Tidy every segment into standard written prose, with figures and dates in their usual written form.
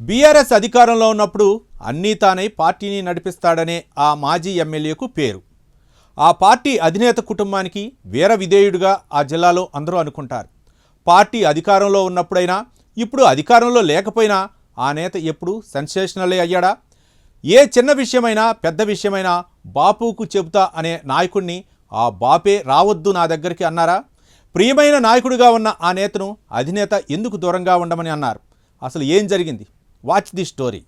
BRS అధికారంలో ఉన్నప్పుడు అన్నీ తానై పార్టీని నడిపిస్తాడనే ఆ మాజీ ఎమ్మెల్యేకు పేరు. ఆ పార్టీ అధినేత కుటుంబానికి వీర విధేయుడిగా ఆ జిల్లాలో అందరూ అనుకుంటారు. పార్టీ అధికారంలో ఉన్నప్పుడైనా ఇప్పుడు అధికారంలో లేకపోయినా ఆ నేత ఎప్పుడు సెన్సేషనలే అయ్యాడా? ఏ చిన్న విషయమైనా పెద్ద విషయమైనా బాపుకు చెబుతా అనే నాయకుడిని ఆ బాపే రావద్దు నా దగ్గరికి అన్నారా? ప్రియమైన నాయకుడిగా ఉన్న ఆ నేతను అధినేత ఎందుకు దూరంగా ఉండమని అన్నారు? అసలు ఏం జరిగింది? Watch the story.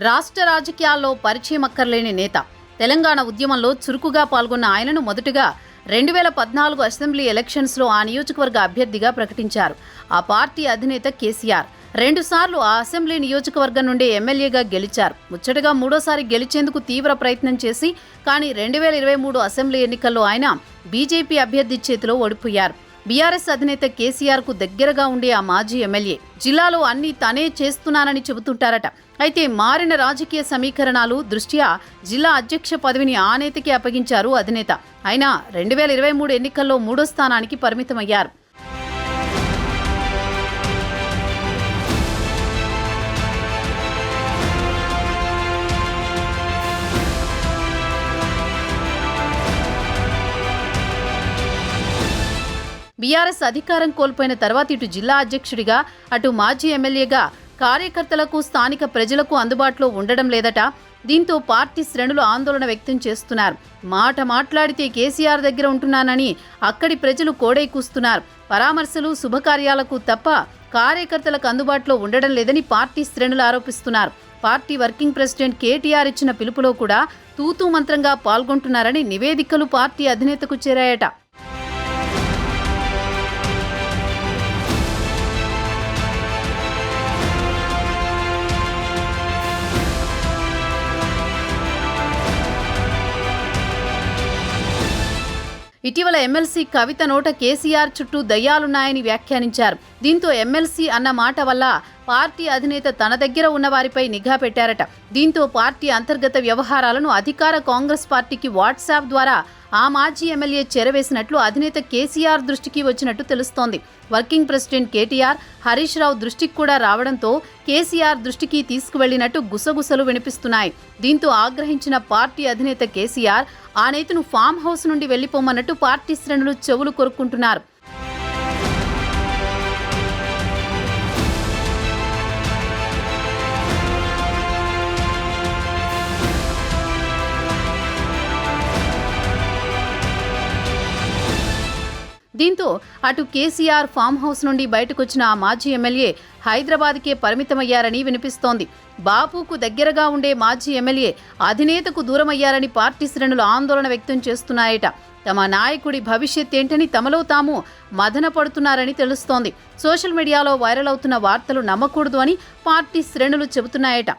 రాష్ట్ర రాజకీయాల్లో పరిచయం అక్కర్లేని నేత. తెలంగాణ ఉద్యమంలో చురుకుగా పాల్గొన్న ఆయనను మొదటగా 2014 అసెంబ్లీ ఎలక్షన్స్లో ఆ నియోజకవర్గ అభ్యర్థిగా ప్రకటించారు. ఆ పార్టీ అధినేత కేసీఆర్ 2 సార్లు ఆ అసెంబ్లీ నియోజకవర్గం నుండి ఎమ్మెల్యేగా గెలిచారు. ముచ్చటగా మూడోసారి గెలిచేందుకు తీవ్ర ప్రయత్నం చేసి కానీ 2023 అసెంబ్లీ ఎన్నికల్లో ఆయన బీజేపీ అభ్యర్థి చేతిలో ఓడిపోయారు. బీఆర్ఎస్ అధినేత కేసీఆర్ కు దగ్గరగా ఉండే ఆ మాజీ ఎమ్మెల్యే జిల్లాలో అన్ని తనే చేస్తున్నానని చెబుతుంటారట. అయితే మారిన రాజకీయ సమీకరణాలు దృష్ట్యా జిల్లా అధ్యక్ష పదవిని ఆ నేతకి అప్పగించారు అధినేత. అయినా 2023 ఎన్నికల్లో 3వ స్థానానికి పరిమితమయ్యారు. బీఆర్ఎస్ అధికారం కోల్పోయిన తర్వాత ఇటు జిల్లా అధ్యక్షుడిగా అటు మాజీ ఎమ్మెల్యేగా కార్యకర్తలకు స్థానిక ప్రజలకు అందుబాటులో ఉండడం లేదట. దీంతో పార్టీ శ్రేణులు ఆందోళన వ్యక్తం చేస్తున్నారు. మాట్లాడితే కేసీఆర్ దగ్గర ఉంటున్నానని అక్కడి ప్రజలు కోడై కూస్తున్నారు. పరామర్శలు శుభకార్యాలకు తప్ప కార్యకర్తలకు అందుబాటులో ఉండడం లేదని పార్టీ శ్రేణులు ఆరోపిస్తున్నారు. పార్టీ వర్కింగ్ ప్రెసిడెంట్ కేటీఆర్ ఇచ్చిన పిలుపులో కూడా తూతూ మంత్రంగా పాల్గొంటున్నారని నివేదికలు పార్టీ అధినేతకు చేరాయట. ఇటీవల ఎమ్మెల్సీ కవిత నోట కేసీఆర్ చుట్టూ దయ్యాలున్నాయని వ్యాఖ్యానించారు. దీంతో ఎమ్మెల్సీ అన్న మాట వల్ల పార్టీ అధినేత తన దగ్గర ఉన్న వారిపై నిఘా పెట్టారట. దీంతో పార్టీ అంతర్గత వ్యవహారాలను అధికార కాంగ్రెస్ పార్టీకి వాట్సాప్ ద్వారా ఆ మాజీ ఎమ్మెల్యే చేరవేసినట్లు అధినేత కేసీఆర్ దృష్టికి వచ్చినట్టు తెలుస్తోంది. వర్కింగ్ ప్రెసిడెంట్ కేటీఆర్ హరీష్ రావు దృష్టికి కూడా రావడంతో కేసీఆర్ దృష్టికి తీసుకువెళ్లినట్టు గుసగుసలు వినిపిస్తున్నాయి. దీంతో ఆగ్రహించిన పార్టీ అధినేత కేసీఆర్ ఆ నేతను ఫామ్ హౌస్ నుండి వెళ్లిపోమన్నట్టు పార్టీ శ్రేణులు చెవులు కొరుక్కుంటున్నారు. దీంతో అటు కేసీఆర్ ఫామ్ హౌస్ నుండి బయటకొచ్చిన ఆ మాజీ ఎమ్మెల్యే హైదరాబాద్కే పరిమితమయ్యారని వినిపిస్తోంది. బాపుకు దగ్గరగా ఉండే మాజీ ఎమ్మెల్యే అధినేతకు దూరమయ్యారని పార్టీ శ్రేణులు ఆందోళన వ్యక్తం చేస్తున్నాయట. తమ నాయకుడి భవిష్యత్ ఏంటని తమలో తాము మదన పడుతున్నారని తెలుస్తోంది. సోషల్ మీడియాలో వైరల్ అవుతున్న వార్తలు నమ్మకూడదు అని పార్టీ శ్రేణులు చెబుతున్నాయట.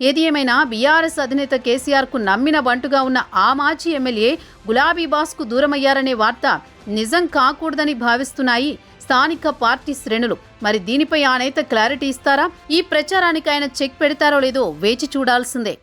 ఏది ఏమైనా బీఆర్ఎస్ అధినేత కేసీఆర్ కు నమ్మిన బంటుగా ఉన్న ఆ మాజీ ఎమ్మెల్యే గులాబీ బాస్ కు దూరమయ్యారనే వార్త నిజం కాకూడదని భావిస్తున్నాయి స్థానిక పార్టీ శ్రేణులు. మరి దీనిపై ఆ నేత క్లారిటీ ఇస్తారా? ఈ ప్రచారానికి ఆయన చెక్ పెడతారో లేదో వేచి చూడాల్సిందే.